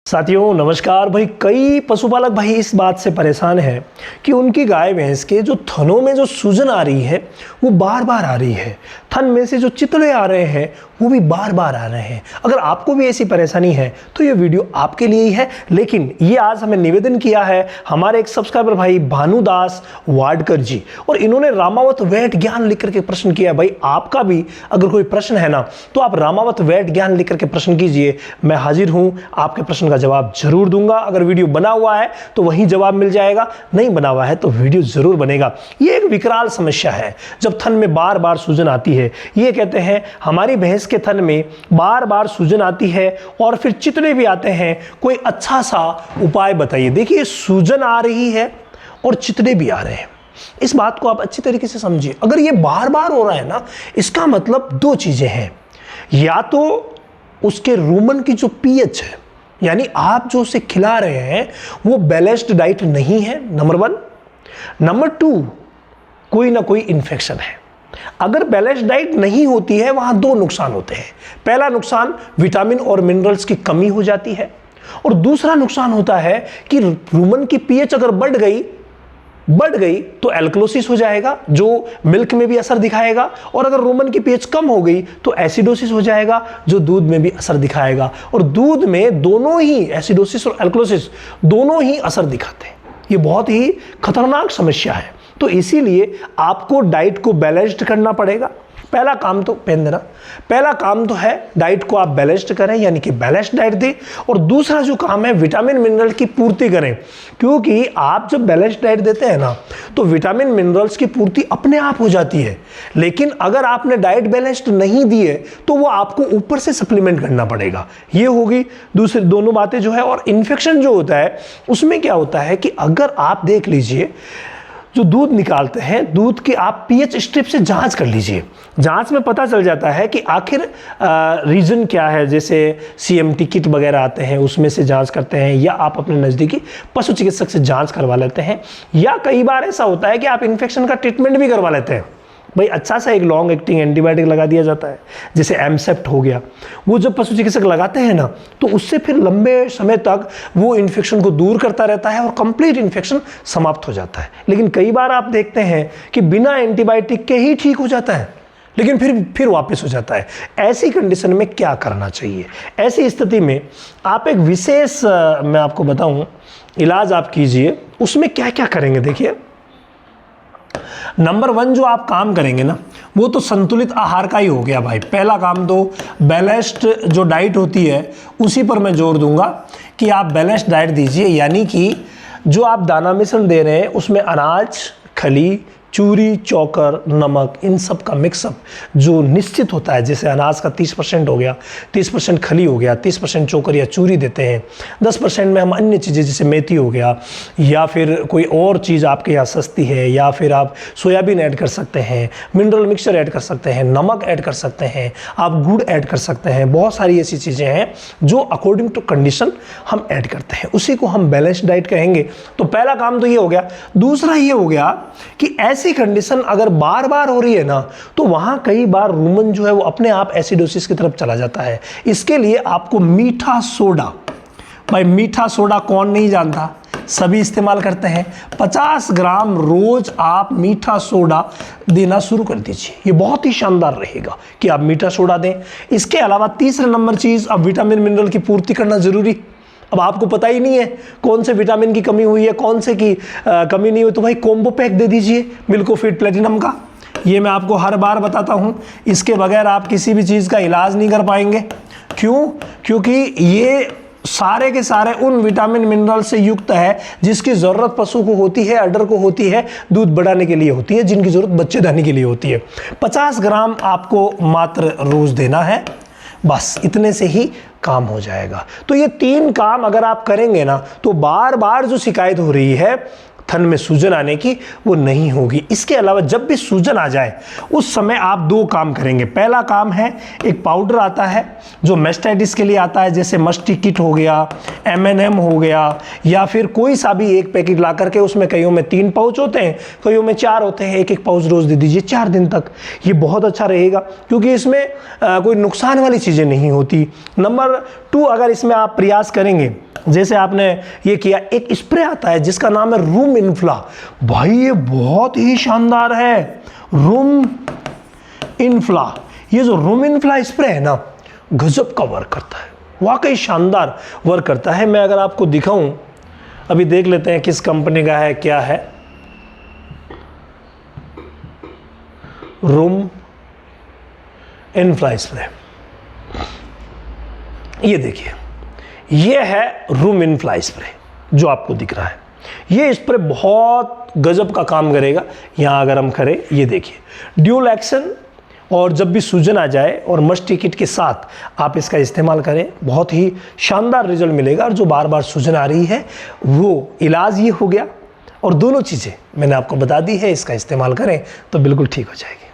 साथियों नमस्कार भाई। कई पशुपालक भाई इस बात से परेशान हैं कि उनकी गाय भैंस के जो थनों में जो सूजन आ रही है वो बार बार आ रही है। थन में से जो चितड़े आ रहे हैं वो भी बार बार आ रहे हैं। अगर आपको भी ऐसी परेशानी है तो ये वीडियो आपके लिए ही है। लेकिन ये आज हमें निवेदन किया है हमारे एक सब्सक्राइबर भाई भानुदास वाडकर जी, और इन्होंने रामावत वैट ज्ञान लिख करके प्रश्न किया। भाई आपका भी अगर कोई प्रश्न है ना तो आप रामावत वैट ज्ञान लिख करके प्रश्न कीजिए। मैं हाजिर हूं, आपके प्रश्न का जवाब जरूर दूंगा। अगर वीडियो बना हुआ है तो वहीं जवाब मिल जाएगा, नहीं बना हुआ है तो वीडियो जरूर बनेगा। ये एक विकराल समस्या है जब थन में बार बार सूजन आती है। ये कहते हैं हमारी भैंस के थन में बार बार सूजन आती है और फिर चितड़े भी आते हैं। कोई अच्छा सा उपाय बताइए। देखिए सूजन आ रही है और चितड़े भी आ रहे हैं, इस बात को आप अच्छी तरीके से समझिए। अगर ये बार बार हो रहा है ना, इसका मतलब दो चीजें हैं। या तो उसके रूमन की जो पीएच है, यानी आप जो उसे खिला रहे हैं वो बैलेंस्ड डाइट नहीं है, नंबर 1। नंबर 2, कोई ना कोई इन्फेक्शन है। अगर बैलेंस्ड डाइट नहीं होती है वहां दो नुकसान होते हैं। पहला नुकसान विटामिन और मिनरल्स की कमी हो जाती है, और दूसरा नुकसान होता है कि रूमन की पीएच अगर बढ़ गई तो एल्कलोसिस हो जाएगा जो मिल्क में भी असर दिखाएगा, और अगर रोमन की पीएच कम हो गई तो एसिडोसिस हो जाएगा जो दूध में भी असर दिखाएगा। और दूध में दोनों ही एसिडोसिस और एल्कलोसिस दोनों ही असर दिखाते हैं। ये बहुत ही खतरनाक समस्या है। तो इसीलिए आपको डाइट को बैलेंस्ड करना पड़ेगा। पहला काम तो है डाइट को आप बैलेंस्ड करें, यानी कि बैलेंस्ड डाइट दें। और दूसरा जो काम है विटामिन मिनरल की पूर्ति करें, क्योंकि आप जब बैलेंस्ड डाइट देते हैं ना तो विटामिन मिनरल्स की पूर्ति अपने आप हो जाती है। लेकिन अगर आपने डाइट बैलेंस्ड नहीं दी है तो वो आपको ऊपर से सप्लीमेंट करना पड़ेगा। ये होगी दूसरी दोनों बातें जो है। और इन्फेक्शन जो होता है उसमें क्या होता है कि अगर आप देख लीजिए जो दूध निकालते हैं, दूध की आप पीएच स्ट्रिप से जांच कर लीजिए। जांच में पता चल जाता है कि आखिर रीजन क्या है। जैसे सीएमटी किट वगैरह आते हैं उसमें से जांच करते हैं, या आप अपने नज़दीकी पशु चिकित्सक से जांच करवा लेते हैं, या कई बार ऐसा होता है कि आप इन्फेक्शन का ट्रीटमेंट भी करवा लेते हैं। भाई अच्छा सा एक लॉन्ग एक्टिंग एंटीबायोटिक लगा दिया जाता है, जैसे एमसेप्ट हो गया। वो जब पशु चिकित्सक लगाते हैं ना तो उससे फिर लंबे समय तक वो इन्फेक्शन को दूर करता रहता है और कंप्लीट इन्फेक्शन समाप्त हो जाता है। लेकिन कई बार आप देखते हैं कि बिना एंटीबायोटिक के ही ठीक हो जाता है, लेकिन फिर वापस हो जाता है। ऐसी कंडीशन में क्या करना चाहिए? ऐसी स्थिति में आप एक विशेष मैं आपको बताऊं इलाज आप कीजिए। उसमें क्या क्या करेंगे देखिए। नंबर 1 जो आप काम करेंगे ना वो तो संतुलित आहार का ही हो गया भाई। पहला काम तो बैलेंस्ड जो डाइट होती है उसी पर मैं जोर दूंगा कि आप बैलेंस्ड डाइट दीजिए। यानी कि जो आप दाना मिश्रण दे रहे हैं उसमें अनाज, खली, चूरी, चोकर, नमक, इन सब का मिक्सअप जो निश्चित होता है। जैसे अनाज का 30% हो गया, 30% खली हो गया, 30% चोकर या चूरी देते हैं, 10% में हम अन्य चीज़ें जैसे मेथी हो गया, या फिर कोई और चीज़ आपके यहाँ सस्ती है, या फिर आप सोयाबीन ऐड कर सकते हैं, मिनरल मिक्सचर ऐड कर सकते हैं, नमक ऐड कर सकते हैं, आप गुड़ ऐड कर सकते हैं। बहुत सारी ऐसी चीज़ें हैं जो अकॉर्डिंग टू कंडीशन हम ऐड करते हैं, उसी को हम बैलेंस्ड डाइट कहेंगे। तो पहला काम तो ये हो गया। दूसरा ये हो गया कि ऐसी कंडीशन अगर बार बार हो रही है ना तो वहां कई बार रूमन जो है वो अपने आप एसिडोसिस की तरफ चला जाता है। इसके लिए आपको मीठा सोडा, भाई मीठा सोडा कौन नहीं जानता, सभी इस्तेमाल करते हैं। 50 ग्राम रोज आप मीठा सोडा देना शुरू कर दीजिए। ये बहुत ही शानदार रहेगा कि आप मीठा सोडा दें। इसके अलावा तीसरे नंबर चीज, अब विटामिन मिनरल की पूर्ति करना जरूरी। अब आपको पता ही नहीं है कौन से विटामिन की कमी हुई है, कौन से की कमी नहीं हुई, तो भाई कॉम्बो पैक दे दीजिए मिल्कोफिट प्लेटिनम का। ये मैं आपको हर बार बताता हूँ, इसके बगैर आप किसी भी चीज़ का इलाज नहीं कर पाएंगे। क्यों? क्योंकि ये सारे के सारे उन विटामिन मिनरल से युक्त है जिसकी ज़रूरत पशु को होती है, अडर को होती है, दूध बढ़ाने के लिए होती है, जिनकी ज़रूरत बच्चेदानी के लिए होती है। 50 ग्राम आपको मात्र रोज़ देना है, बस इतने से ही काम हो जाएगा। तो ये 3 काम अगर आप करेंगे ना तो बार बार जो शिकायत हो रही है थन में सूजन आने की वो नहीं होगी। इसके अलावा जब भी सूजन आ जाए उस समय आप 2 काम करेंगे। पहला काम है, एक पाउडर आता है जो मेस्टाइटिस के लिए आता है, जैसे मस्टी किट हो गया, M&M हो गया, या फिर कोई सा भी एक पैकेट ला करके उसमें कईयों में 3 पाउच होते हैं, कईयों में 4 होते हैं, एक पाउच रोज दे दीजिए 4 दिन तक। ये बहुत अच्छा रहेगा क्योंकि इसमें कोई नुकसान वाली चीज़ें नहीं होती। नंबर 2, अगर इसमें आप प्रयास करेंगे जैसे आपने ये किया, एक स्प्रे आता है जिसका नाम है रूम इन्फ्ला। भाई ये बहुत ही शानदार है, रूम इन्फ्ला। ये जो रूम इन्फ्ला स्प्रे है ना, गजब का वर्क करता है, वाकई शानदार वर्क करता है। मैं अगर आपको दिखाऊं, अभी देख लेते हैं किस कंपनी का है, क्या है। रूम इन्फ्ला स्प्रे, ये देखिए, ये है रूम इन्फ्ला स्प्रे जो आपको दिख रहा है। ये स्प्रे बहुत गजब का काम करेगा। यहाँ अगर हम करें, ये देखिए ड्यूल एक्शन, और जब भी सूजन आ जाए और मस्टी किट के साथ आप इसका इस्तेमाल करें, बहुत ही शानदार रिजल्ट मिलेगा। और जो बार बार सूजन आ रही है वो इलाज ये हो गया, और दोनों चीज़ें मैंने आपको बता दी है, इसका इस्तेमाल करें तो बिल्कुल ठीक हो जाएगी।